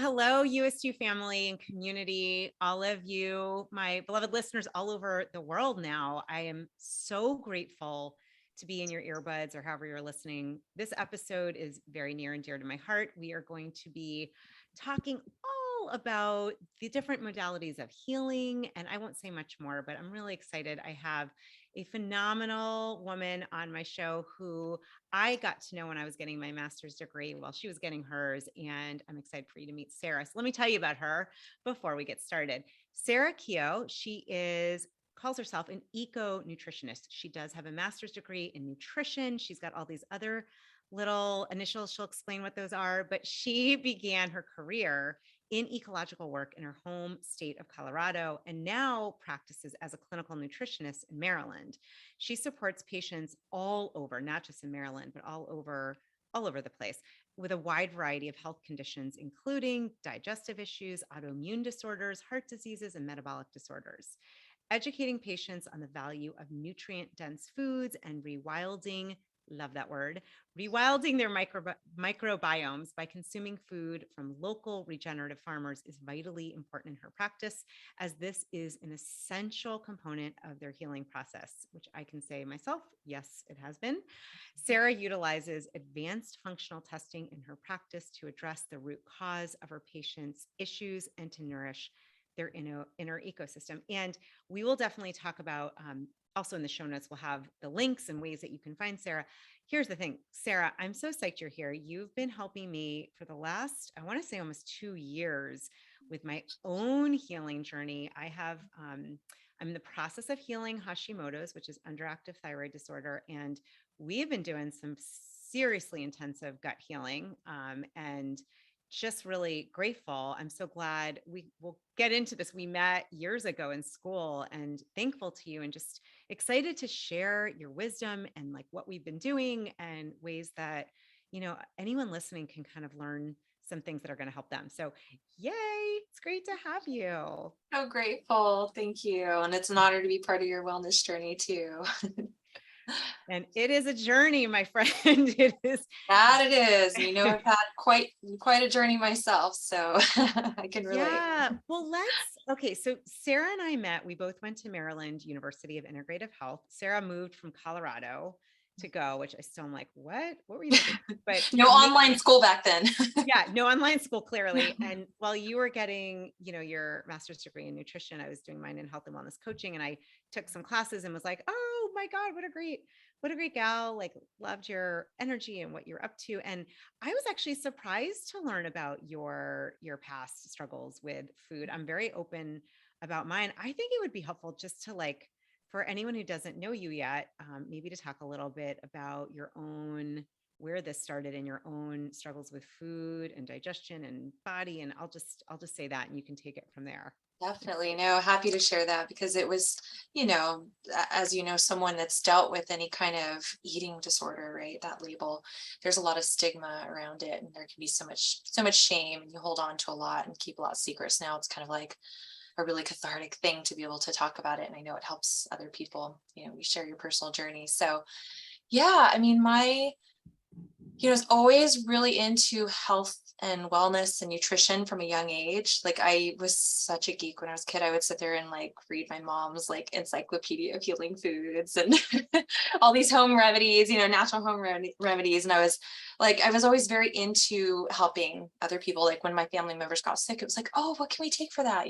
Hello, Youest family and community, all of you, my beloved listeners all over the world now. I am so grateful to be in your earbuds or however you're listening. This episode is very near and dear to my heart. We are going to be talking all about the different modalities of healing, and I won't say much more, but I'm really excited. I have a phenomenal woman on my show who I got to know when I was getting my master's degree while she was getting hers. And I'm excited for you to meet Sara. So let me tell you about her before we get started. Sara Keough, calls herself an eco-nutritionist. She does have a master's degree in nutrition. She's got all these other little initials. She'll explain what those are, but she began her career in ecological work in her home state of Colorado, and now practices as a clinical nutritionist in Maryland. She supports patients all over, not just in Maryland, but all over the place with a wide variety of health conditions, including digestive issues, autoimmune disorders, heart diseases, and metabolic disorders. Educating patients on the value of nutrient-dense foods and rewilding, love that word, rewilding their microbiomes by consuming food from local regenerative farmers is vitally important in her practice, as this is an essential component of their healing process, which I can say myself, yes, it has been. Sara utilizes advanced functional testing in her practice to address the root cause of her patients' issues and to nourish their inner ecosystem. And we will definitely talk about, also in the show notes, we'll have the links and ways that you can find Sara. Here's the thing, Sara, I'm so psyched you're here. You've been helping me for the last, I want to say almost 2 years with my own healing journey. I'm in the process of healing Hashimoto's, which is underactive thyroid disorder. And we have been doing some seriously intensive gut healing, and just really grateful. I'm so glad we will get into this. We met years ago in school, and thankful to you and just excited to share your wisdom and like what we've been doing and ways that, anyone listening can kind of learn some things that are going to help them. So yay, it's great to have you. So grateful. Thank you. And it's an honor to be part of your wellness journey too. And it is a journey, my friend. It is. That it is. I've had quite a journey myself, so I can relate. Yeah. Well, okay. So Sara and I met, we both went to Maryland University of Integrative Health. Sara moved from Colorado to go, which I still am like, what were you thinking? But No online school back then. yeah, no online school, clearly. And while you were getting, your master's degree in nutrition, I was doing mine in health and wellness coaching. And I took some classes and was like, oh my God, what a great gal. Like, loved your energy and what you're up to. And I was actually surprised to learn about your past struggles with food. I'm very open about mine. I think it would be helpful just to like, for anyone who doesn't know you yet, maybe to talk a little bit about your own, where this started in your own struggles with food and digestion and body. And I'll just say that, and you can take it from there. Definitely. No, happy to share that because it was, as someone that's dealt with any kind of eating disorder, right? That label, there's a lot of stigma around it, and there can be so much shame, and you hold on to a lot and keep a lot of secrets. Now it's kind of like a really cathartic thing to be able to talk about it. And I know it helps other people, you share your personal journey. So yeah, I mean, I was always really into health and wellness and nutrition from a young age. Like I was such a geek when I was a kid. I would sit there and like read my mom's like encyclopedia of healing foods and all these home remedies, natural home remedies. And I was always very into helping other people. Like when my family members got sick, it was like, oh, what can we take for that?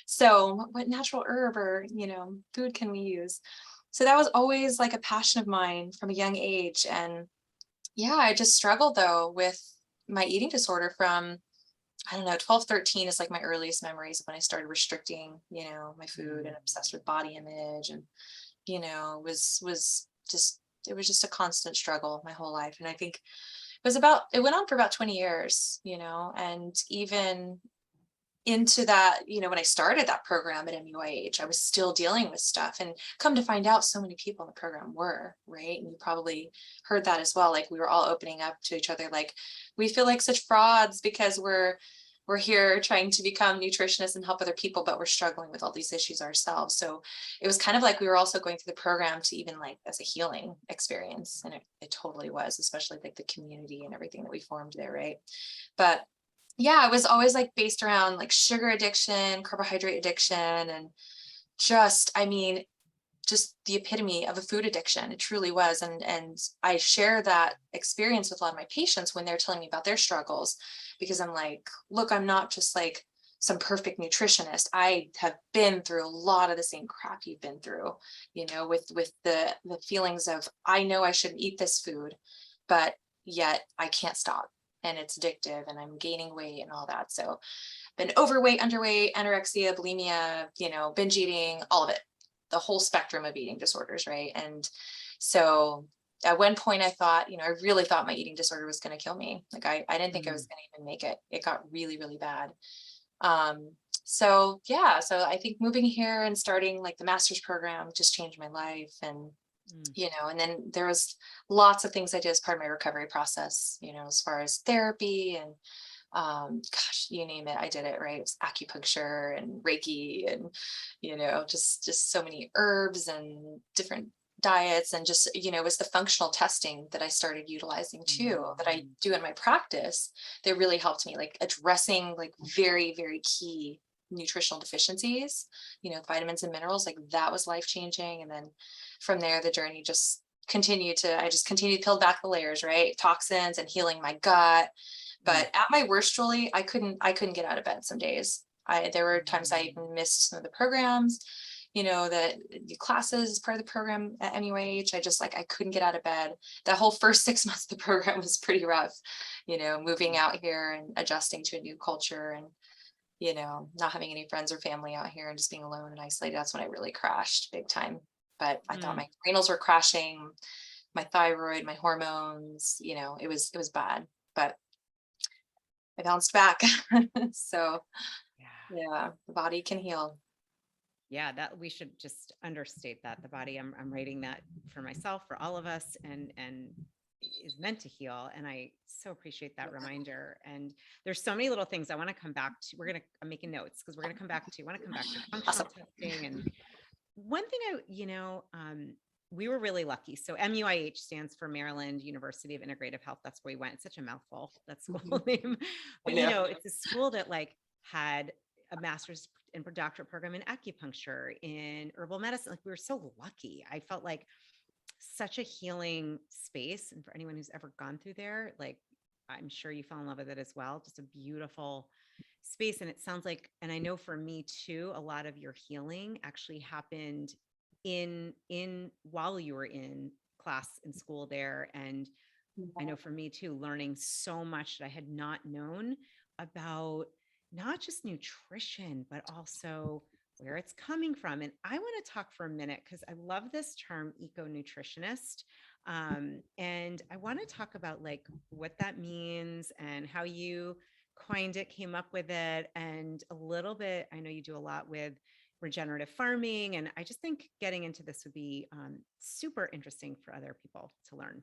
So what natural herb or, food can we use? So that was always like a passion of mine from a young age. And yeah, I just struggled though with my eating disorder from, I don't know, 12, 13 is like my earliest memories of when I started restricting, my food and obsessed with body image and, it was just a constant struggle my whole life. And I think it went on for about 20 years, and even into that, when I started that program at MUIH, I was still dealing with stuff, and come to find out so many people in the program were, right? And you probably heard that as well. Like we were all opening up to each other. Like we feel like such frauds because we're here trying to become nutritionists and help other people, but we're struggling with all these issues ourselves. So it was kind of like we were also going through the program to even like as a healing experience. And it totally was, especially like the community and everything that we formed there. Right. But yeah, it was always like based around like sugar addiction, carbohydrate addiction, and just, I mean, just the epitome of a food addiction. It truly was. And I share that experience with a lot of my patients when they're telling me about their struggles, because I'm like, look, I'm not just like some perfect nutritionist. I have been through a lot of the same crap you've been through, with the feelings of, I know I shouldn't eat this food, but yet I can't stop, and it's addictive, and I'm gaining weight and all that. So been overweight, underweight, anorexia, bulimia, binge eating, all of it, the whole spectrum of eating disorders, right? And so at one point I thought, I really thought my eating disorder was going to kill me. Like I didn't think I was Mm, going to even make it. It got really, really bad. So yeah, so I think moving here and starting like the master's program just changed my life. And mm, and then there was lots of things I did as part of my recovery process, as far as therapy and gosh, you name it, I did it, right? It was acupuncture and Reiki and, just so many herbs and different diets, and just, it was the functional testing that I started utilizing too, that I mm, do in my practice, that really helped me, like addressing like very, very key nutritional deficiencies, vitamins and minerals, like that was life changing. And then from there, the journey just I just continued to peel back the layers, right? Toxins and healing my gut. mm, But at my worst, Julie, I couldn't get out of bed some days. There were times I mm. even missed some of the programs, the classes as part of the program at NUH. I just like, I couldn't get out of bed. The whole first 6 months of the program was pretty rough, moving out here and adjusting to a new culture, and, not having any friends or family out here and just being alone and isolated. That's when I really crashed big time. But I thought Mm. my renals were crashing, my thyroid, my hormones, it was bad. But I bounced back. So Yeah. yeah, the body can heal. Yeah, that we should just understate that the body, I'm writing that for myself, for all of us, and is meant to heal. And I so appreciate that reminder. And there's so many little things I want to come back to. I'm making notes because we're gonna come back to want to come back to functional Awesome. testing. And one thing we were really lucky. So MUIH stands for Maryland University of Integrative Health. That's where we went. It's such a mouthful, that school Mhm. name. I But know. it's a school that like had a master's and doctorate program in acupuncture, in herbal medicine. Like we were so lucky. I felt like such a healing space. And for anyone who's ever gone through there, like I'm sure you fell in love with it as well. Just a beautiful space. And it sounds like, and I know for me too, a lot of your healing actually happened in while you were in class in school there. And I know for me too, learning so much that I had not known about not just nutrition, but also where it's coming from. And I want to talk for a minute because I love this term, eco-nutritionist. And I want to talk about like what that means and how you coined it, came up with it, and a little bit. I know you do a lot with regenerative farming, and I just think getting into this would be super interesting for other people to learn.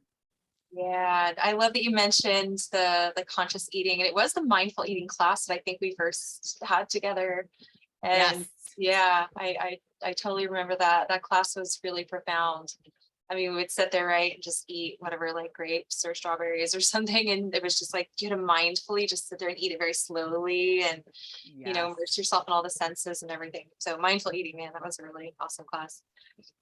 Yeah, I love that you mentioned the conscious eating, and it was the mindful eating class that I think we first had together. Yes. And yeah, I totally remember that class was really profound. I mean, we would sit there, right, and just eat whatever, like grapes or strawberries or something. And it was just like, you had to mindfully just sit there and eat it very slowly, and, Yes. immerse yourself in all the senses and everything. So mindful eating, man, that was a really awesome class.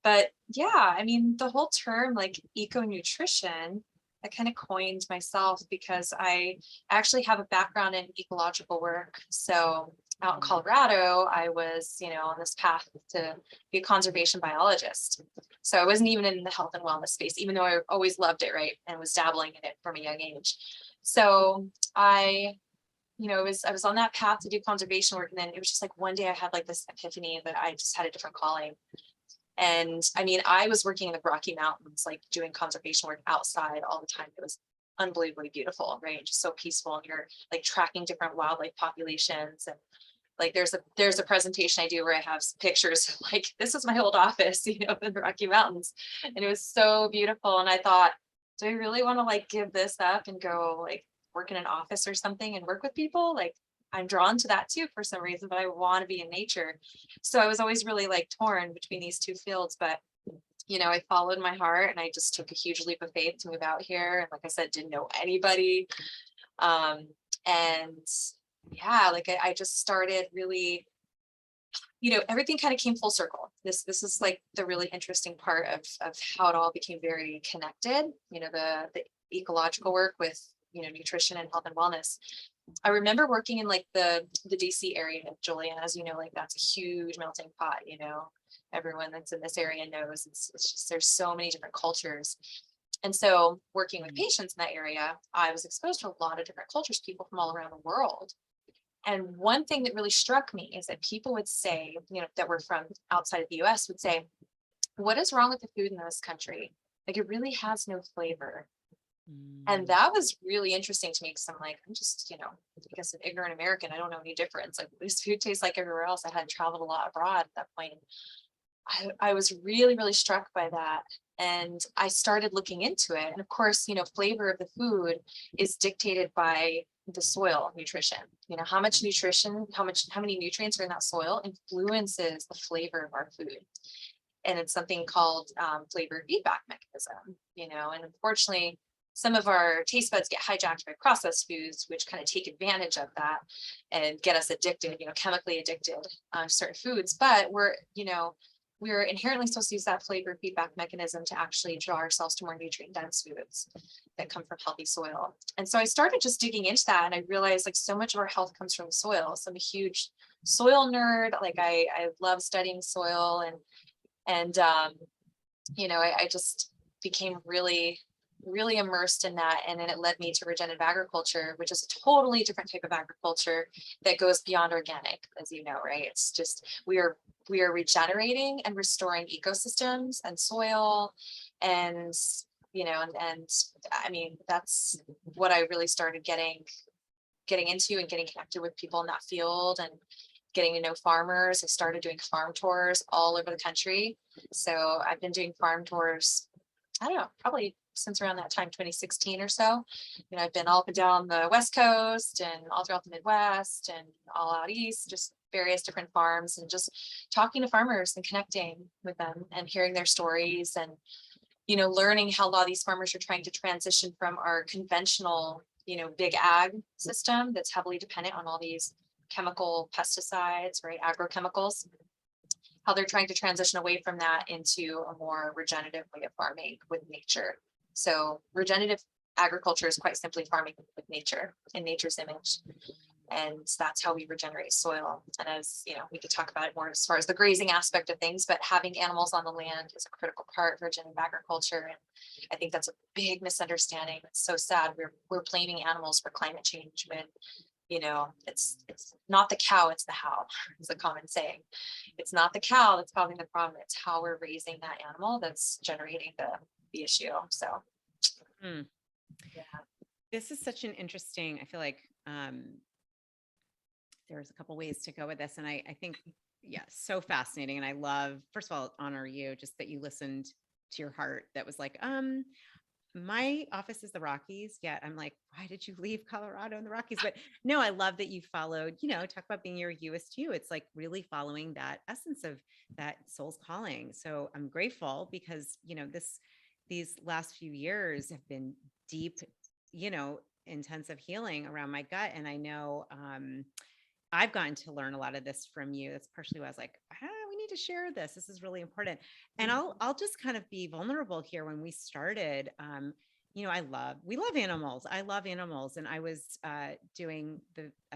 But yeah, I mean, the whole term like eco nutrition, I kind of coined myself because I actually have a background in ecological work. So out in Mm, Colorado, I was, on this path to be a conservation biologist. So I wasn't even in the health and wellness space, even though I always loved it, right? And was dabbling in it from a young age. So I was on that path to do conservation work. And then it was just like one day I had like this epiphany that I just had a different calling. And I mean, I was working in the Rocky Mountains, like doing conservation work outside all the time. It was unbelievably beautiful, right? Just so peaceful. And you're like tracking different wildlife populations. And like there's a presentation I do where I have some pictures, like this is my old office, in the Rocky Mountains. And it was so beautiful. And I thought, do I really want to like give this up and go like work in an office or something and work with people? Like I'm drawn to that too for some reason, but I want to be in nature. So I was always really like torn between these two fields. But I followed my heart, and I just took a huge leap of faith to move out here. And like I said, didn't know anybody. Um, and yeah, like I just started really, everything kind of came full circle. This is like the really interesting part of how it all became very connected. The ecological work with nutrition and health and wellness. I remember working in like the DC area of Julian, as you know, like that's a huge melting pot. Everyone that's in this area knows it's just there's so many different cultures. And so working with patients in that area, I was exposed to a lot of different cultures, people from all around the world. And one thing that really struck me is that people would say, that were from outside of the US would say, what is wrong with the food in this country? Like it really has no flavor. And Mm. that was really interesting to me because I'm like, I'm just, I guess an ignorant American. I don't know any difference. Like this food tastes like everywhere else. I hadn't traveled a lot abroad at that point. I was really, really struck by that. And I started looking into it. And of course, flavor of the food is dictated by the soil nutrition. How much nutrition, how many nutrients are in that soil influences the flavor of our food. And it's something called flavor feedback mechanism, and unfortunately, some of our taste buds get hijacked by processed foods, which kind of take advantage of that and get us addicted, chemically addicted to certain foods. But we're inherently supposed to use that flavor feedback mechanism to actually draw ourselves to more nutrient dense foods that come from healthy soil. And so I started just digging into that, and I realized like so much of our health comes from soil. So I'm a huge soil nerd. Like I love studying soil, and I just became really, really immersed in that. And then it led me to regenerative agriculture, which is a totally different type of agriculture that goes beyond organic, as you know, right? It's just we are regenerating and restoring ecosystems and soil, and and I mean that's what I really started getting into and getting connected with people in that field and getting to know farmers. I started doing farm tours all over the country. So I've been doing farm tours, I don't know, probably since around that time, 2016 or so. I've been all up and down the West Coast and all throughout the Midwest and all out East, just various different farms, and just talking to farmers and connecting with them and hearing their stories, and learning how a lot of these farmers are trying to transition from our conventional, big ag system that's heavily dependent on all these chemical pesticides, right? Agrochemicals, how they're trying to transition away from that into a more regenerative way of farming with nature. So regenerative agriculture is quite simply farming with nature in nature's image. And that's how we regenerate soil. And as we could talk about it more as far as the grazing aspect of things, but having animals on the land is a critical part of regenerative agriculture. And I think that's a big misunderstanding. It's so sad. We're blaming animals for climate change when it's not the cow, it's the how, is a common saying. It's not the cow that's causing the problem, it's how we're raising that animal that's generating the issue. So Mm. yeah. This is such an interesting, I feel like there's a couple ways to go with this. And I think, yeah, so fascinating. And I love, first of all, honor you just that you listened to your heart that was like, my office is the Rockies. Yet I'm like, why did you leave Colorado and the Rockies? But no, I love that you followed, talk about being your Youest you. It's like really following that essence of that soul's calling. So I'm grateful because, these last few years have been deep, intensive healing around my gut. And I know, I've gotten to learn a lot of this from you. That's partially why I was like, we need to share this. This is really important. And I'll just kind of be vulnerable here. When we started, we love animals. I love animals. And I was I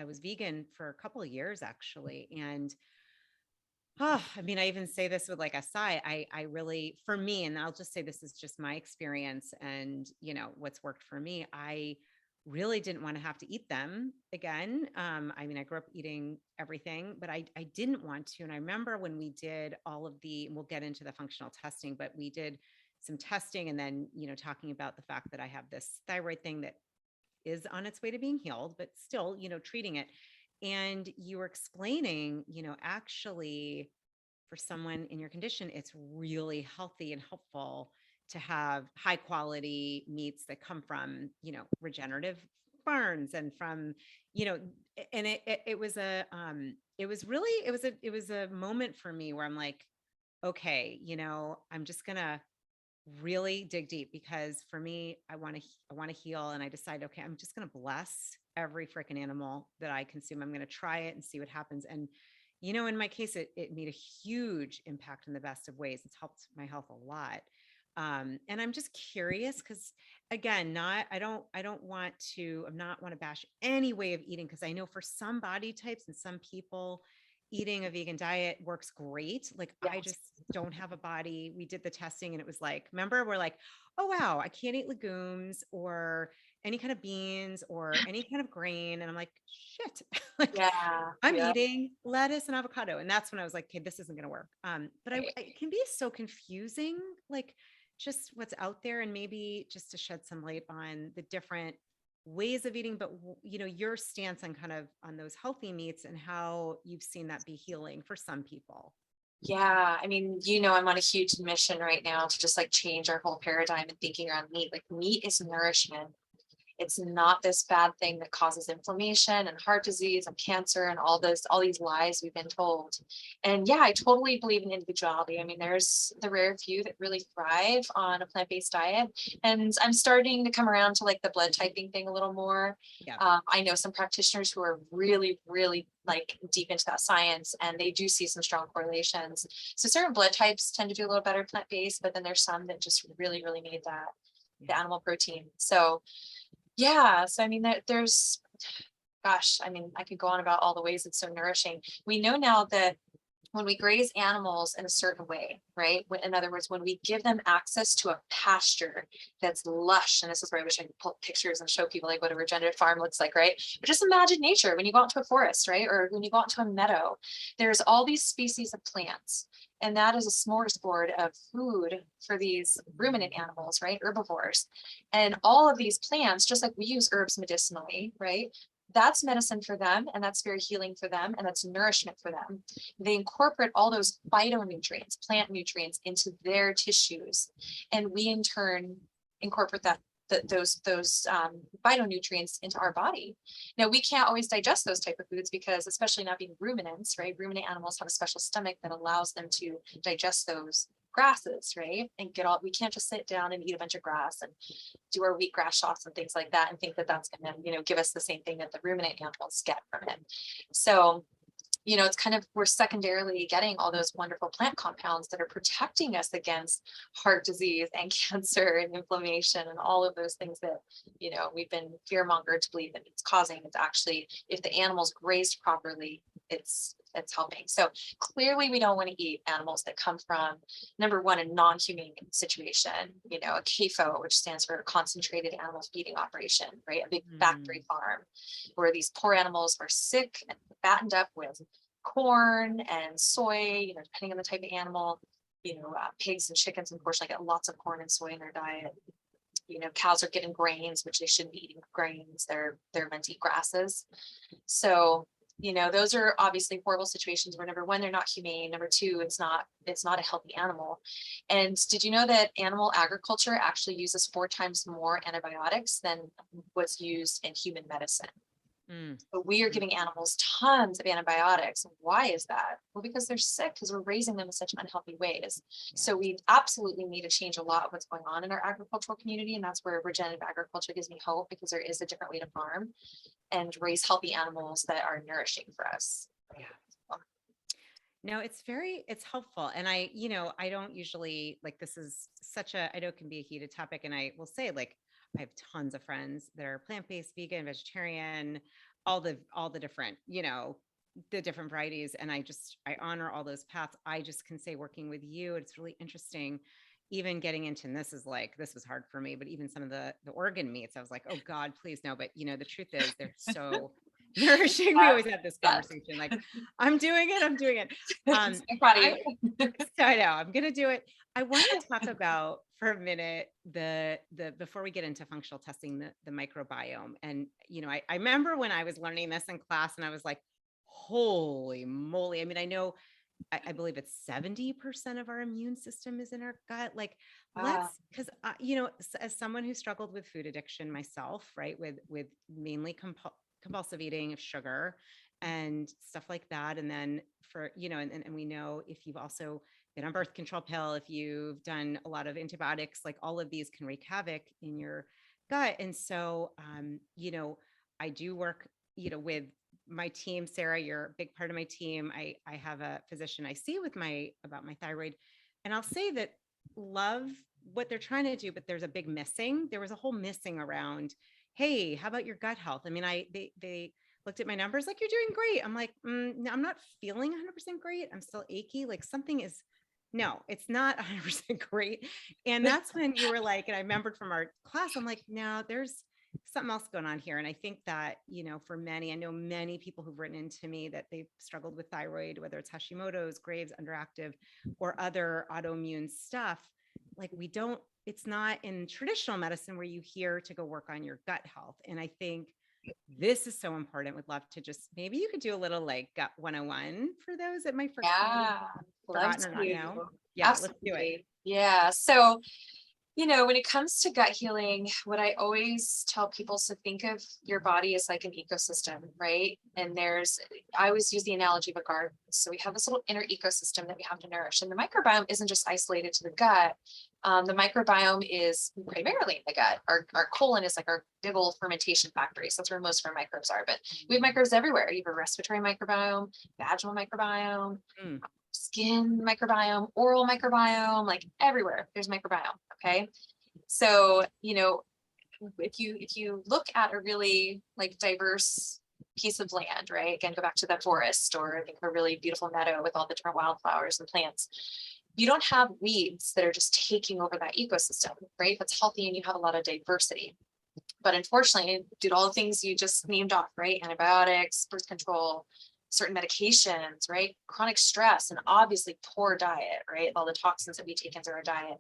was vegan for a couple of years actually. And I mean, I even say this with like a sigh. I really, for me, and I'll just say this is just my experience and, what's worked for me. I really didn't want to have to eat them again. I mean, I grew up eating everything, but I didn't want to. And I remember when we did all of and we'll get into the functional testing, but we did some testing and then, talking about the fact that I have this thyroid thing that is on its way to being healed, but still, treating it. And you were explaining, actually for someone in your condition, it's really healthy and helpful to have high quality meats that come from, regenerative barns and from, and it was it was a moment for me where I'm like, okay, I'm just gonna really dig deep because for me, I want to heal. And I decided, okay, I'm just going to bless every freaking animal that I consume. I'm going to try it and see what happens. And, in my case, it made a huge impact in the best of ways. It's helped my health a lot. And I'm just curious because again, I'm not want to bash any way of eating. Cause I know for some body types and some people, eating a vegan diet works great. Like I Yes. just don't have a body. We did the testing and it was like, remember, we're like, oh wow, I can't eat legumes or any kind of beans or any kind of grain. And I'm like, shit, like Yeah. I'm Yeah. eating lettuce and avocado. And that's when I was like, okay, this isn't going to work. But Right. it can be so confusing, like just what's out there and maybe just to shed some light on the different ways of eating, but your stance on kind of on those healthy meats and how you've seen that be healing for some people. Yeah, I mean, I'm on a huge mission right now to just like change our whole paradigm and thinking around meat. Like meat is nourishment. It's not this bad thing that causes inflammation and heart disease and cancer and all these lies we've been told. And yeah, I totally believe in individuality. I mean, there's the rare few that really thrive on a plant-based diet. And I'm starting to come around to like the blood typing thing a little more. Yeah. I know some practitioners who are really, really like deep into that science, and they do see some strong correlations. So certain blood types tend to do a little better plant-based, but then there's some that just really, really need the animal protein. So yeah, so I mean, gosh, I mean, I could go on about all the ways it's so nourishing. We know now that when we graze animals in a certain way, right? In other words, when we give them access to a pasture that's lush, and this is where I wish I could pull pictures and show people like what a regenerative farm looks like, right? But just imagine nature when you go out to a forest, right? Or when you go out to a meadow, there's all these species of plants. And that is a smorgasbord of food for these ruminant animals, right? Herbivores. And all of these plants, just like we use herbs medicinally, right? That's medicine for them, and that's very healing for them, and that's nourishment for them. They incorporate all those phytonutrients, plant nutrients, into their tissues, and we in turn incorporate those phytonutrients into our body. Now we can't always digest those type of foods because, especially not being ruminants, right? Ruminant animals have a special stomach that allows them to digest those grasses, right? And we can't just sit down and eat a bunch of grass and do our wheatgrass shots and things like that and think that that's going to, give us the same thing that the ruminant animals get from it. So, it's kind of, we're secondarily getting all those wonderful plant compounds that are protecting us against heart disease and cancer and inflammation and all of those things that, we've been fear mongered to believe that it's causing. It's actually, if the animal's grazed properly, it's helping. So clearly we don't want to eat animals that come from, number one, a non-humane situation, a CAFO, which stands for concentrated animal feeding operation, right? A big factory farm where these poor animals are sick and fattened up with corn and soy, depending on the type of animal, pigs and chickens, unfortunately, get lots of corn and soy in their diet. Cows are getting grains, which they shouldn't be eating grains. They're meant to eat grasses. So, those are obviously horrible situations where number one, they're not humane. Number two, it's not a healthy animal. And did you know that animal agriculture actually uses 4 times more antibiotics than what's used in human medicine? But we are giving animals tons of antibiotics. Why is that? Well, because they're sick, because we're raising them in such unhealthy ways. So we absolutely need to change a lot of what's going on in our agricultural community. And that's where regenerative agriculture gives me hope, because there is a different way to farm and raise healthy animals that are nourishing for us. Yeah. No, it's helpful. And I don't usually like, this is I know it can be a heated topic. And I will say, like, I have tons of friends that are plant-based, vegan, vegetarian, all the different, the different varieties. And I honor all those paths. I just can say, working with you, it's really interesting. Even getting into, and this was hard for me, but even some of the organ meats, I was like, oh God, please no. But the truth is they're so nourishing. We always have this conversation, like, I'm doing it. I'm proud of you. I know I'm going to do it. I want to talk about for a minute, the before we get into functional testing, the microbiome. And, I remember when I was learning this in class and I was like, holy moly. I mean, I know, I believe it's 70% of our immune system is in our gut. Like, because, as someone who struggled with food addiction myself, right, with mainly compulsive eating of sugar and stuff like that. And then and we know if you've also been on birth control pill, if you've done a lot of antibiotics, like all of these can wreak havoc in your gut. And so, I do work, with my team. Sarah, you're a big part of my team. I have a physician I see about my thyroid. And I'll say that love what they're trying to do, but there's a big missing. There was a whole missing around, hey, how about your gut health? I mean, they looked at my numbers like, you're doing great. I'm like, no, I'm not feeling 100% great. I'm still achy. Like something is, no, it's not 100% great. And that's when you were like, and I remembered from our class, I'm like, no, there's something else going on here. And I think that, for many, I know many people who've written into me that they've struggled with thyroid, whether it's Hashimoto's, Graves, underactive, or other autoimmune stuff. Like it's not in traditional medicine where you hear to go work on your gut health. And I think this is so important. Would love to just, maybe you could do a little like gut 101 for those that might Yeah, love forgotten or not know. to. Yeah, let's do it. Absolutely. Yeah. So, when it comes to gut healing, what I always tell people is to think of your body as like an ecosystem, right? And I always use the analogy of a garden. So we have this little inner ecosystem that we have to nourish. And the microbiome isn't just isolated to the gut. The microbiome is primarily in the gut. Our colon is like our big old fermentation factory. So that's where most of our microbes are. But we have microbes everywhere. You have a respiratory microbiome, vaginal microbiome, skin microbiome, oral microbiome, like everywhere there's microbiome. Okay. So, if you look at a really like diverse piece of land, right? Again, go back to that forest or I think a really beautiful meadow with all the different wildflowers and plants. You don't have weeds that are just taking over that ecosystem, right? That's healthy and you have a lot of diversity. But unfortunately, due to all the things you just named off, right? Antibiotics, birth control, certain medications, right? Chronic stress, and obviously poor diet, right? All the toxins that we take into our diet,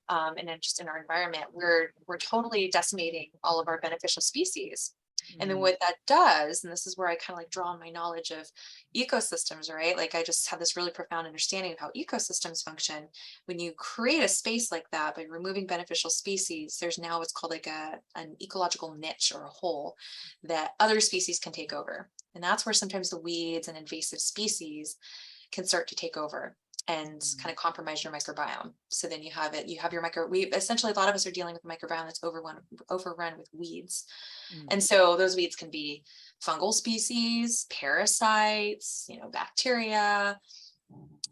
and then just in our environment, we're totally decimating all of our beneficial species. And then what that does, and this is where I kind of like draw on my knowledge of ecosystems, right? Like I just have this really profound understanding of how ecosystems function. When you create a space like that by removing beneficial species, there's now what's called like an ecological niche or a hole that other species can take over. And that's where sometimes the weeds and invasive species can start to take over and kind of compromise your microbiome. So then you have your essentially a lot of us are dealing with a microbiome that's overrun with weeds. And so those weeds can be fungal species, parasites, bacteria,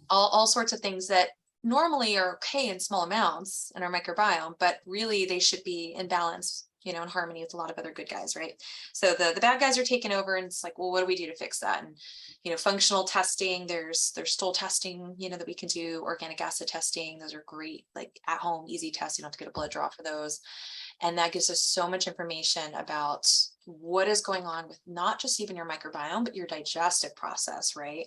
all sorts of things that normally are okay in small amounts in our microbiome, but really they should be in balance, in harmony with a lot of other good guys, right? So the bad guys are taking over and it's like, well, what do we do to fix that? And, functional testing, there's stool testing, that we can do, organic acid testing. Those are great, like at home, easy tests. You don't have to get a blood draw for those. And that gives us so much information about what is going on with not just even your microbiome, but your digestive process, right?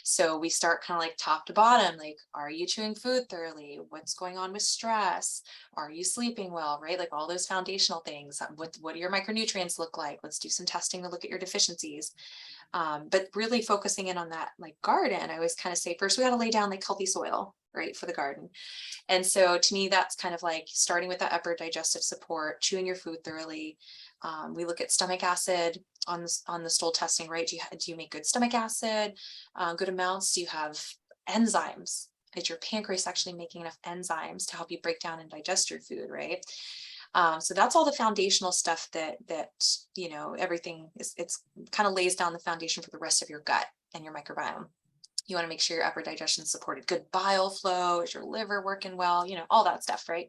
So we start kind of like top to bottom, like, are you chewing food thoroughly? What's going on with stress? Are you sleeping well, right? Like all those foundational things. What do your micronutrients look like? Let's do some testing to look at your deficiencies. But really focusing in on that like garden, I always kind of say, first we got to lay down like healthy soil, right, for the garden. And so to me, that's kind of like starting with that upper digestive support, chewing your food thoroughly. We look at stomach acid on the stool testing, right? Do you make good stomach acid, good amounts? Do you have enzymes? Is your pancreas actually making enough enzymes to help you break down and digest your food, right? So that's all the foundational stuff that everything it's kind of lays down the foundation for the rest of your gut and your microbiome. You want to make sure your upper digestion is supported, good bile flow, is your liver working well, all that stuff, right?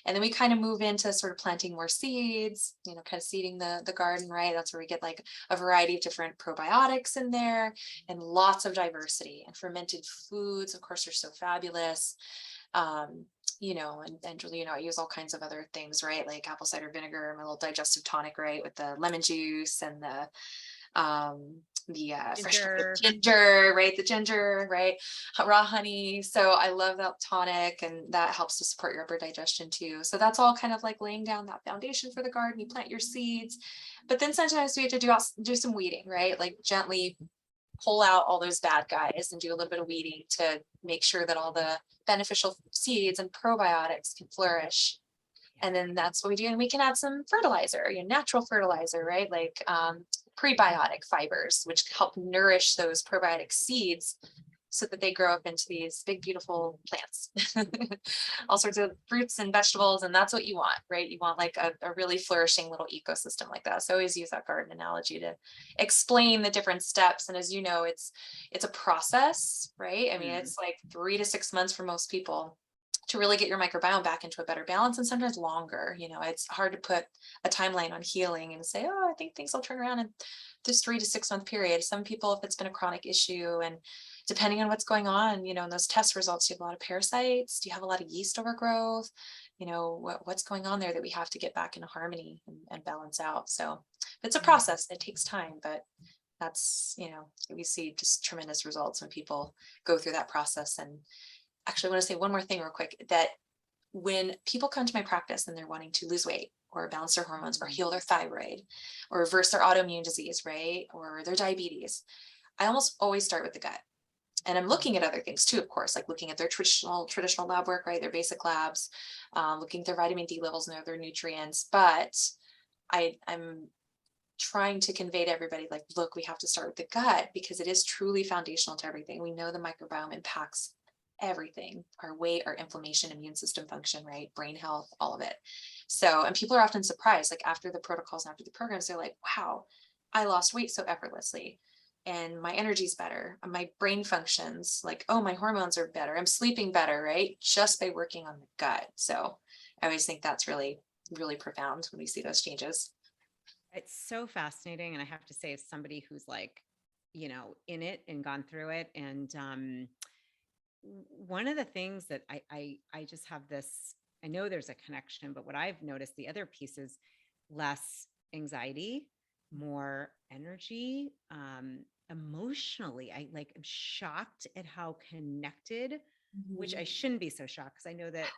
And then we kind of move into sort of planting more seeds, kind of seeding the garden, right? That's where we get like a variety of different probiotics in there and lots of diversity. And fermented foods, of course, are so fabulous. And Julie, I use all kinds of other things, right? Like apple cider vinegar, my little digestive tonic, right? With the lemon juice and the fresh ginger, right? The ginger, right? Raw honey. So I love that tonic and that helps to support your upper digestion too. So that's all kind of like laying down that foundation for the garden. You plant your seeds, but then sometimes we have to do some weeding, right? Like gently pull out all those bad guys and do a little bit of weeding to make sure that all the beneficial seeds and probiotics can flourish. And then that's what we do. And we can add some fertilizer, natural fertilizer, right? Like prebiotic fibers, which help nourish those probiotic seeds so that they grow up into these big, beautiful plants, all sorts of fruits and vegetables. And that's what you want, right? You want like a really flourishing little ecosystem like that. So I always use that garden analogy to explain the different steps. And as you know, it's a process, right? I mean, Mm. it's like 3 to 6 months for most people to really get your microbiome back into a better balance, and sometimes longer. It's hard to put a timeline on healing and say, oh, I think things will turn around in this 3 to 6 month period. Some people, if it's been a chronic issue, and depending on what's going on, in those test results, do you have a lot of parasites? Do you have a lot of yeast overgrowth? What's going on there that we have to get back into harmony and balance out. So it's a process. It takes time, but that's, we see just tremendous results when people go through that process. And actually, I want to say one more thing real quick, that when people come to my practice and they're wanting to lose weight or balance their hormones or heal their thyroid or reverse their autoimmune disease, right? Or their diabetes, I almost always start with the gut. And I'm looking at other things too, of course, like looking at their traditional lab work, right? Their basic labs, looking at their vitamin D levels and other nutrients. But I'm trying to convey to everybody, like, look, we have to start with the gut because it is truly foundational to everything. We know the microbiome impacts everything: our weight, our inflammation, immune system function, right? Brain health, all of it. So, and people are often surprised, like after the protocols and after the programs, they're like, wow, I lost weight so effortlessly. And my energy's better. My brain functions like, oh, my hormones are better. I'm sleeping better, right? Just by working on the gut. So I always think that's really, really profound when we see those changes. It's so fascinating. And I have to say, as somebody who's like, in it and gone through it. And one of the things that I just have this, I know there's a connection, but what I've noticed, the other piece is less anxiety, more energy, emotionally. I'm shocked at how connected, which I shouldn't be so shocked, because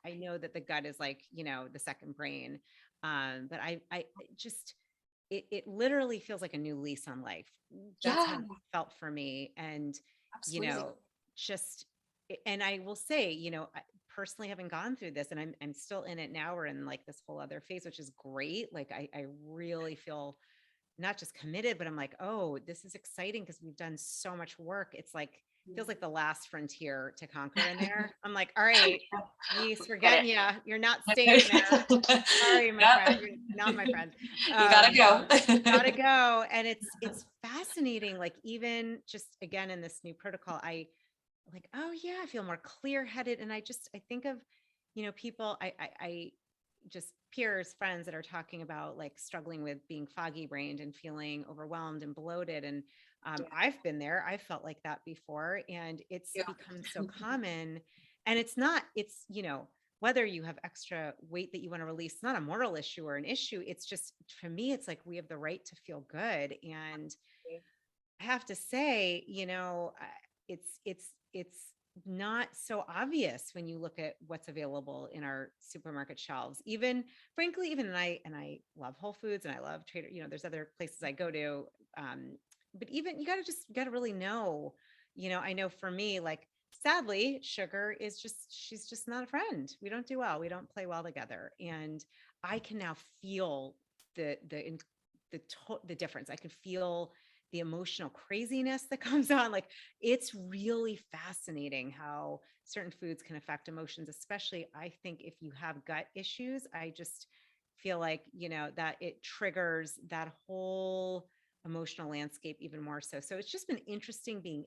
I know that the gut is like, the second brain. But I just, it literally feels like a new lease on life. That's how Yeah, it felt for me. And, you absolutely. know, just, and I will say, I personally haven't gone through this, and I'm still in it now. We're in like this whole other phase, which is great. Like I really feel not just committed, but I'm like, oh, this is exciting because we've done so much work. It's like, feels like the last frontier to conquer in there. I'm like, all right, yeast, we're Get getting you. You're not staying there. it. Sorry, my Yep. friend. You're not my friend. You gotta go. Gotta go. And it's fascinating. Like, even just again in this new protocol, I like, oh yeah, I feel more clear headed. And I think of, people, I just peers, friends that are talking about like struggling with being foggy brained and feeling overwhelmed and bloated. And I've been there. I felt like that before, and it's Yeah. become so common. And it's not, it's, whether you have extra weight that you want to release, it's not a moral issue or an issue. It's just, for me, it's like we have the right to feel good. And I have to say, it's not so obvious when you look at what's available in our supermarket shelves. Even frankly, even and I love Whole Foods and I love Trader, there's other places I go to. But even you gotta really know, I know for me, like, sadly, sugar is she's just not a friend. We don't do well. We don't play well together. And I can now feel the difference. I can feel the emotional craziness that comes on. Like, it's really fascinating how certain foods can affect emotions, especially I think if you have gut issues. I just feel like, that it triggers that whole emotional landscape even more so. So it's just been interesting being,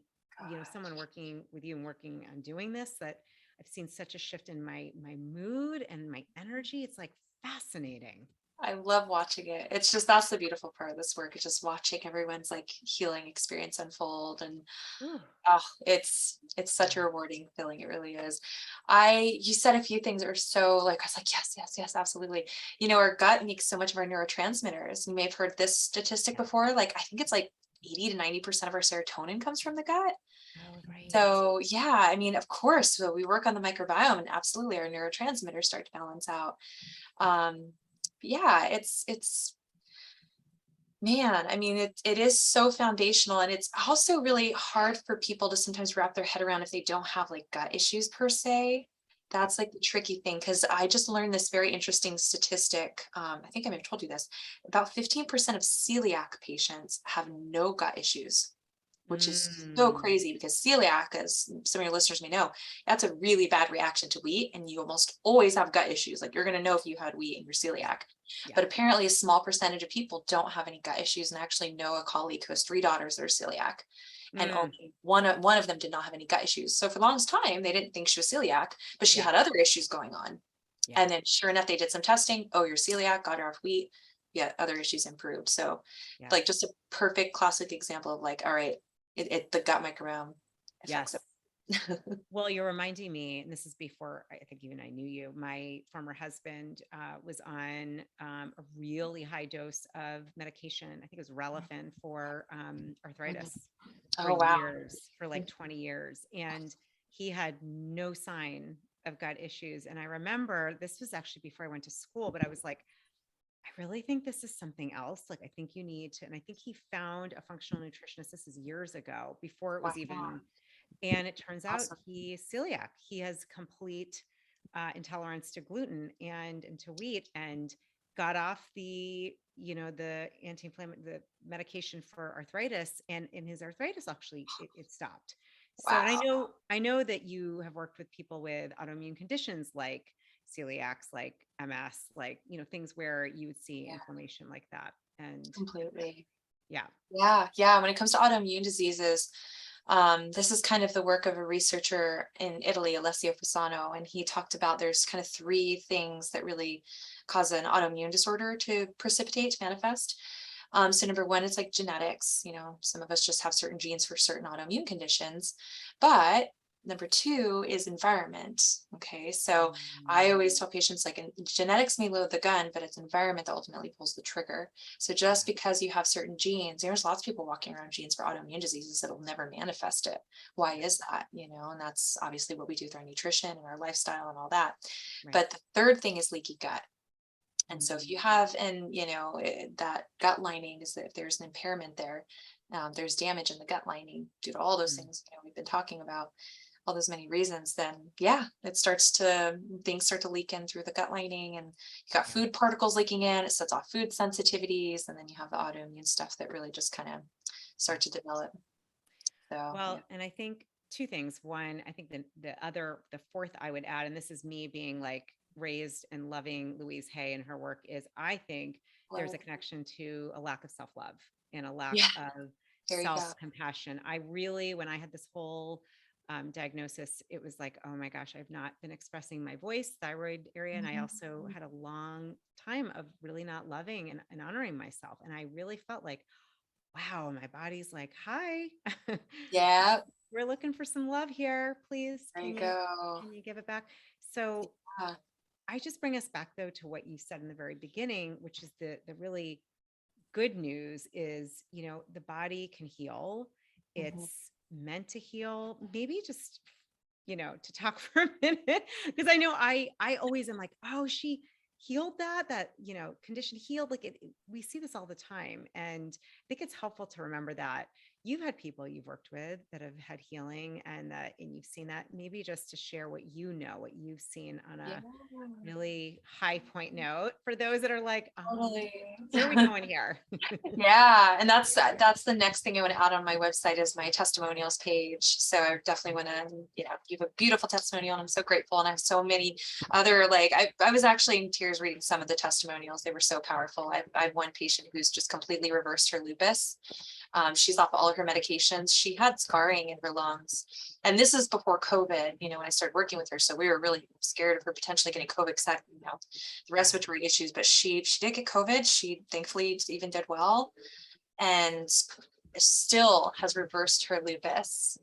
someone working with you and working on doing this, that I've seen such a shift in my mood and my energy. It's like fascinating. I love watching it. It's just, that's the beautiful part of this work. It's just watching everyone's like healing experience unfold. And Ooh. oh, it's such a rewarding feeling. It really is. You said a few things that were so like, I was like, yes, yes, yes, absolutely. Our gut makes so much of our neurotransmitters. You may have heard this statistic before. Like, I think it's like 80 to 90% of our serotonin comes from the gut. Oh, right. So yeah, I mean, of course, so we work on the microbiome and absolutely our neurotransmitters start to balance out. Um, yeah, it's man, I mean, it is so foundational, and it's also really hard for people to sometimes wrap their head around if they don't have like gut issues per se. That's like the tricky thing, because I just learned this very interesting statistic. I think I may have told you this. About 15% of celiac patients have no gut issues. which is so Mm, crazy because celiac, as some of your listeners may know, that's a really bad reaction to wheat. And you almost always have gut issues. Like you're going to know if you had wheat and you're celiac. yeah. But apparently a small percentage of people don't have any gut issues, and I actually know a colleague who has 3 daughters that are celiac. And Mm, only one of them did not have any gut issues. So for the longest time, they didn't think she was celiac, but she yeah. had other issues going on. Yeah. And then sure enough, they did some testing. Oh, you're celiac, got her off wheat. Yeah, other issues improved. So Yeah. like just a perfect classic example of like, all right, the gut microbiome affects Yes. it. Well, you're reminding me, and this is before I think even I knew you. My former husband was on a really high dose of medication. I think it was Relafin for Mhm. arthritis for Oh, wow. years, for like 20 years. And he had no sign of gut issues. And I remember this was actually before I went to school, but I was like, I really think this is something else. Like, I think you need to, and I think he found a functional nutritionist. This is years ago, before it Wow. was even, and it turns out Awesome. he's celiac. He has complete intolerance to gluten and to wheat, and got off the anti-inflammatory, the medication for arthritis, and in his arthritis actually it stopped. So, and Wow. I know that you have worked with people with autoimmune conditions like celiacs, like MS, like, things where you would see Yeah, inflammation like that. And completely. yeah. Yeah, yeah. When it comes to autoimmune diseases, this is kind of the work of a researcher in Italy, Alessio Fasano, and he talked about there's kind of 3 things that really cause an autoimmune disorder to precipitate, to manifest. So number one is like genetics. Some of us just have certain genes for certain autoimmune conditions, but number 2 is environment. Okay, so I Mm, always tell patients like genetics may load the gun, but it's environment that ultimately pulls the trigger. So just yeah. because you have certain genes, there's lots of people walking around genes for autoimmune diseases that'll never manifest it. Why is that? And that's obviously what we do with our nutrition and our lifestyle and all that. Right. But the third thing is leaky gut. And so if Mm, you have, that gut lining is that if there's an impairment there, there's damage in the gut lining due to all those mm, things, we've been talking about, all those many reasons, then yeah, things start to leak in through the gut lining, and you got yeah. food particles leaking in, it sets off food sensitivities, and then you have the autoimmune stuff that really just kind of Yeah. start to develop. So yeah. Well, and I think two things. One, I think the fourth I would add, and this is me being like raised and loving Louise Hay and her work, is I think there's a Well, connection to a lack of self-love and a lack yeah, of there you go. self-compassion. I really, when I had this whole diagnosis, it was like, oh my gosh, I've not been expressing my voice, thyroid area. And I also Mhm. had a long time of really not loving and honoring myself. And I really felt like, wow, my body's like, hi, Yeah, we're looking for some love here. Please, there you can you go. can you give it back? So Yeah. I just bring us back though to what you said in the very beginning, which is the really good news is, the body can heal. Mhm. It's meant to heal. Maybe just, to talk for a minute, because I know I always am like, oh, she healed that, condition healed. Like we see this all the time. And I think it's helpful to remember that you've had people you've worked with that have had healing, and you've seen that. Maybe just to share what what you've seen on Yeah, a really high point note for those that are like, totally. where are we going here? Yeah, and that's the next thing I want to add on my website is my testimonials page. So I definitely want to, you have a beautiful testimonial, and I'm so grateful. And I have so many other I was actually in tears reading some of the testimonials. They were so powerful. I have one patient who's just completely reversed her lupus. She's off all of her medications. She had scarring in her lungs. And this is before COVID, when I started working with her. So we were really scared of her potentially getting COVID because that, the Yeah. respiratory issues, but she did get COVID. She thankfully even did well, and still has reversed her lupus.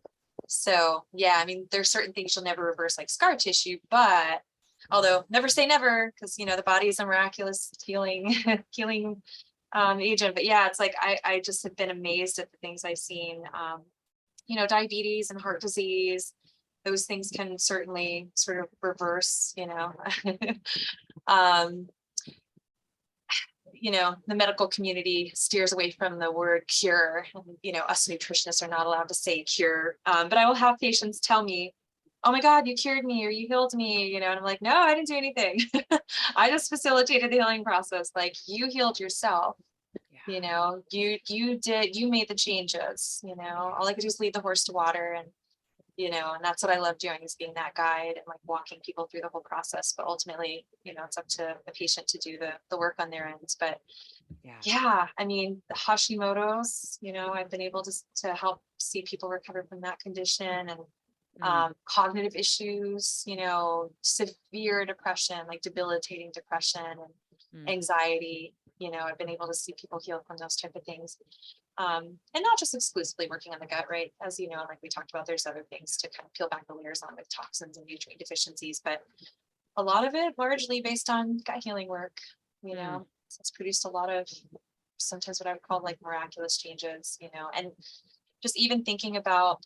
So yeah, I mean, there's certain things you'll never reverse like scar tissue, but although never say never, because the body is a miraculous healing healing agent. But yeah, it's like I just have been amazed at the things I've seen. Diabetes and heart disease, those things can certainly sort of reverse, um, the medical community steers away from the word cure. Us nutritionists are not allowed to say cure. But I will have patients tell me, oh my God, you cured me or you healed me, and I'm like, no, I didn't do anything. I just facilitated the healing process. Like you healed yourself. Yeah. You know, you made the changes, you know, all I could do is lead the horse to water. And you know, and that's what I love doing, is being that guide and like walking people through the whole process. But ultimately, you know, it's up to the patient to do the work on their ends. But Yeah. yeah, I mean, the Hashimoto's, you know, I've been able to help see people recover from that condition, and Mm, cognitive issues, you know, severe depression, like debilitating depression and mm, anxiety. You know, I've been able to see people heal from those type of things. And not just exclusively working on the gut, right? As you know, like we talked about, there's other things to kind of peel back the layers on with toxins and nutrient deficiencies, but a lot of it largely based on gut healing work, you mm. know. So it's produced a lot of sometimes what I would call like miraculous changes, you know, and just even thinking about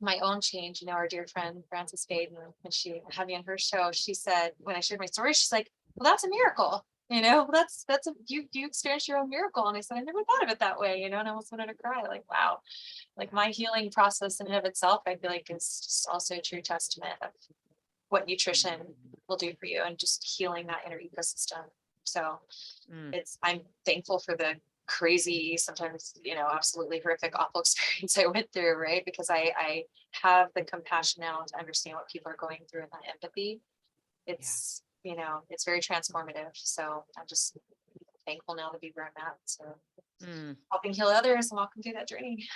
my own change, you know, our dear friend Frances Faden, when she had me on her show, she said, when I shared my story, she's like, well, that's a miracle. You know, that's a you experienced your own miracle. And I said, I never thought of it that way, you know, and I almost wanted to cry, like, wow, like my healing process in and of itself, I feel like is just also a true testament of what nutrition will do for you and just healing that inner ecosystem. So Mm. I'm thankful for the crazy, sometimes, you know, absolutely horrific, awful experience I went through, right? Because I have the compassion now to understand what people are going through and that empathy. Yeah. It's, you know, it's very transformative. So I'm just thankful now to be where I'm at. So Mm. helping heal others and walking through that journey.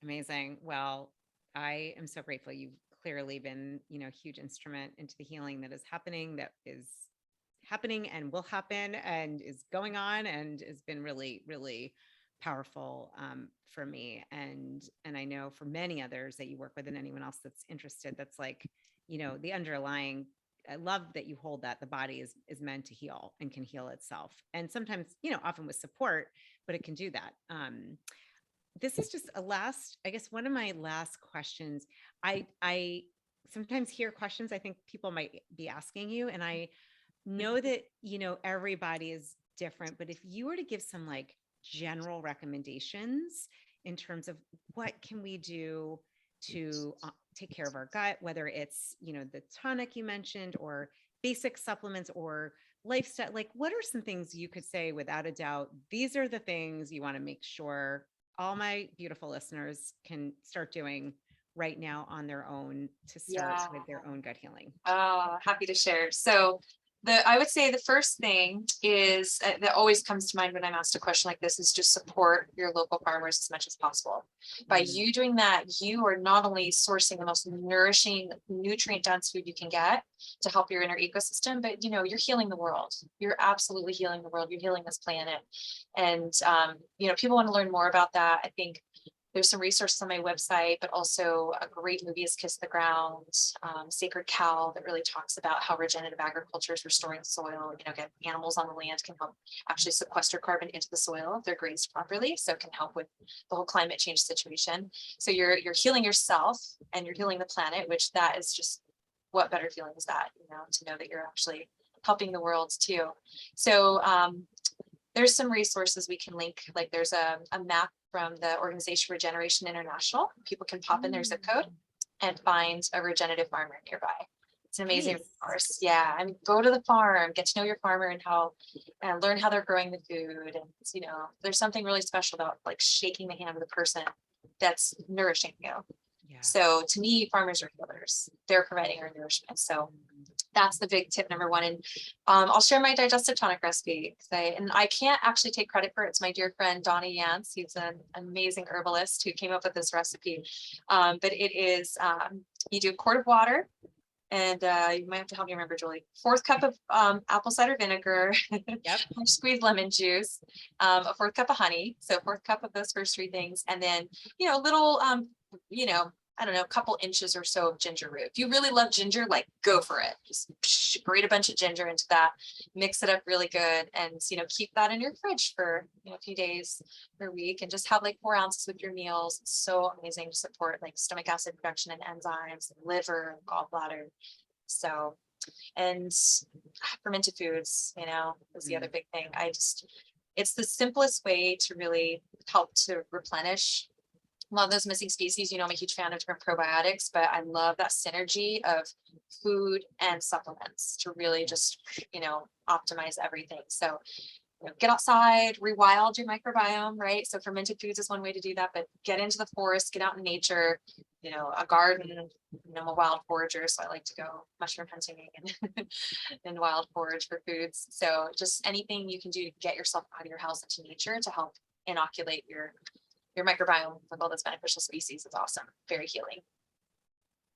Amazing. Well, I am so grateful. You've clearly been, you know, a huge instrument into the healing that is happening, that is happening and will happen and is going on and has been really, really powerful for me. And I know for many others that you work with and anyone else that's interested, that's like, you know, the underlying, I love that you hold that the body is meant to heal and can heal itself. And sometimes, you know, often with support, but it can do that. This is just a last, I guess one of my last questions. I sometimes hear questions I think people might be asking you, and I know that, you know, everybody is different, but if you were to give some like general recommendations in terms of what can we do to take care of our gut, whether it's, you know, the tonic you mentioned or basic supplements or lifestyle, like what are some things you could say without a doubt, these are the things you want to make sure all my beautiful listeners can start doing right now on their own to start Yeah. with their own gut healing? Happy to share. So I would say the first thing is that always comes to mind when I'm asked a question like this is just support your local farmers as much as possible. By Mm, you doing that, you are not only sourcing the most nourishing, nutrient dense food you can get to help your inner ecosystem, but you know, you're healing the world. You're absolutely healing the world. You're healing this planet. And you know, people want to learn more about that. I think there's some resources on my website, but also a great movie is Kiss the Ground, Sacred Cow, that really talks about how regenerative agriculture is restoring soil. You know, again, animals on the land can help actually sequester carbon into the soil if they're grazed properly. So it can help with the whole climate change situation. So you're healing yourself and you're healing the planet, which that is just, what better feeling is that, you know, to know that you're actually helping the world too. So there's some resources we can link, like there's a map from the organization Regeneration International. People can pop in their zip code and find a regenerative farmer nearby. It's an amazing nice. resource. Yeah, and go to the farm, get to know your farmer and how, and learn how they're growing the food. And you know, there's something really special about like shaking the hand of the person that's nourishing you. Yeah. So to me, farmers are healers. They're providing our nourishment. So that's the big tip number one. And I'll share my digestive tonic recipe. And I can't actually take credit for it. It's my dear friend Donnie Yance. He's an amazing herbalist who came up with this recipe. But it is you do a quart of water, and you might have to help me remember, Julie. Fourth cup of apple cider vinegar, Yep. squeezed lemon juice, a fourth cup of honey. So fourth cup of those first three things, and then you know, little you know, I don't know, a couple inches or so of ginger root. If you really love ginger, like go for it. Just grate a bunch of ginger into that, mix it up really good, and you know, keep that in your fridge for, you know, a few days per week, and just have like 4 ounces with your meals. It's so amazing to support like stomach acid production and enzymes, liver, and gallbladder. So, and fermented foods, you know, is the other Mm, big thing. It's the simplest way to really help to replenish a lot of those missing species. You know, I'm a huge fan of different probiotics, but I love that synergy of food and supplements to really just, you know, optimize everything. So get outside, rewild your microbiome, right? So fermented foods is one way to do that, but get into the forest, get out in nature, a garden. I'm a wild forager, so I like to go mushroom hunting and, and wild forage for foods. So just anything you can do to get yourself out of your house into nature to help inoculate your microbiome with all those beneficial species is awesome. Very healing.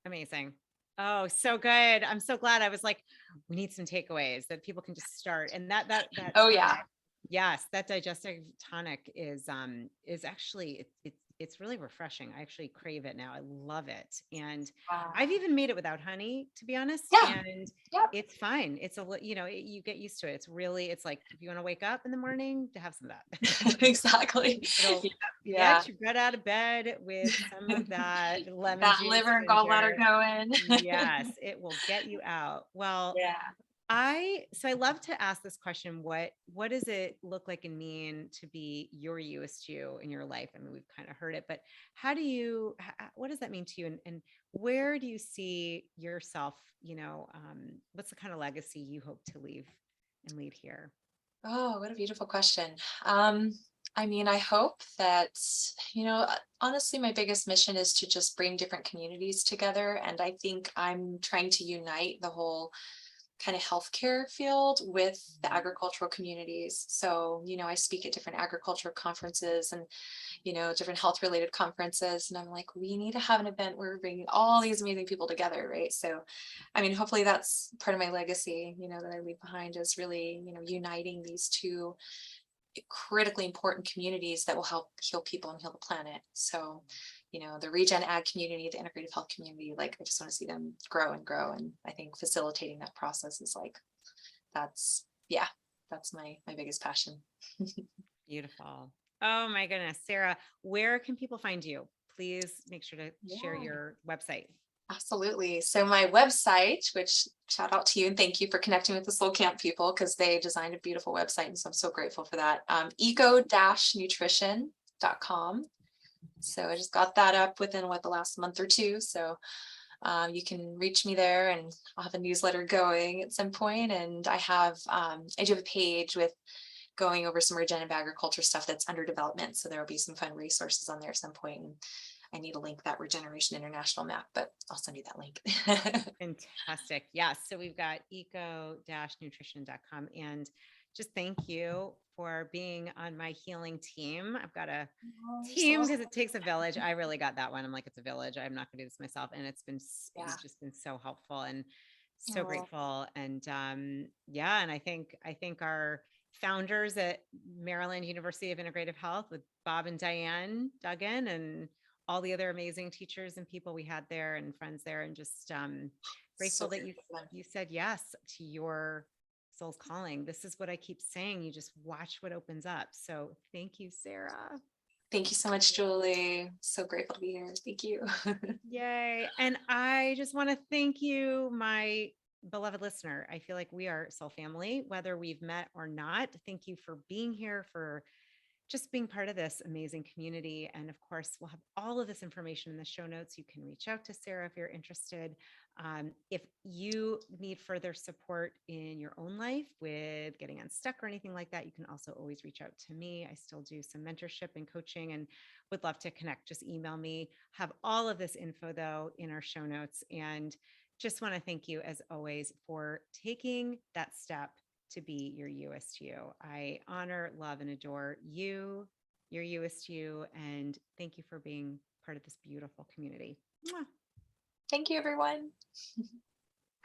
Amazing. Oh, so good. I'm so glad. I was like, we need some takeaways that people can just start. And that Oh yeah. yes, that digestive tonic is actually, it's really refreshing. I actually crave it now. I love it. And Wow. I've even made it without honey, to be honest. Yeah. And Yep. it's fine. It's you get used to it. It's like, if you want to wake up in the morning, to have some of that. Exactly. It'll Yeah. get you right out of bed with some of that lemon That juice, liver and ginger. gallbladder going. Yes, it will get you out. Well, Yeah. I love to ask this question. What does it look like and mean to be your Youest you in your life? I mean, we've kind of heard it, but what does that mean to you? And where do you see yourself, what's the kind of legacy you hope to leave and lead here? Oh, what a beautiful question. I mean, I hope that, honestly, my biggest mission is to just bring different communities together. And I think I'm trying to unite the whole kind of healthcare field with the agricultural communities. So, I speak at different agriculture conferences and, different health related conferences. And I'm like, we need to have an event where we're bringing all these amazing people together, right? So, I mean, hopefully that's part of my legacy, that I leave behind is really, uniting these two critically important communities that will help heal people and heal the planet. So, the regen ag community, the integrative health community, like I just want to see them grow and grow. And I think facilitating that process is like, that's my biggest passion. Beautiful. Oh my goodness. Sarah, where can people find you? Please make sure to share Yeah. your website. Absolutely. So my website, which shout out to you and thank you for connecting with the Soul Camp people because they designed a beautiful website. And so I'm so grateful for that. Eco-Nutrition.com. So I just got that up within the last month or two. So you can reach me there and I'll have a newsletter going at some point. And I do have a page with going over some regenerative agriculture stuff that's under development. So there will be some fun resources on there at some point. And I need to link that Regeneration International map, but I'll send you that link. Fantastic. Yes. So we've got eco-nutrition.com. And just thank you for being on my healing team. I've got a team because it takes a village. I really got that one. I'm like, it's a village. I'm not going to do this myself. And it's just been so helpful and so grateful. And and I think our founders at Maryland University of Integrative Health with Bob and Diane Duggan and all the other amazing teachers and people we had there and friends there, and just grateful that you said yes to your soul's calling. This is what I keep saying. You just watch what opens up. So thank you, Sarah. Thank you so much, Julie. So grateful to be here. Thank you. Yay. And I just want to thank you, my beloved listener. I feel like we are soul family, whether we've met or not. Thank you for being here, for just being part of this amazing community. And of course, we'll have all of this information in the show notes. You can reach out to Sarah if you're interested. If you need further support in your own life with getting unstuck or anything like that, you can also always reach out to me. I still do some mentorship and coaching and would love to connect. Just email me. Have all of this info though in our show notes. And just want to thank you as always for taking that step to be your Youest you. I honor, love, and adore you, your Youest you, and thank you for being part of this beautiful community. Mwah. Thank you, everyone.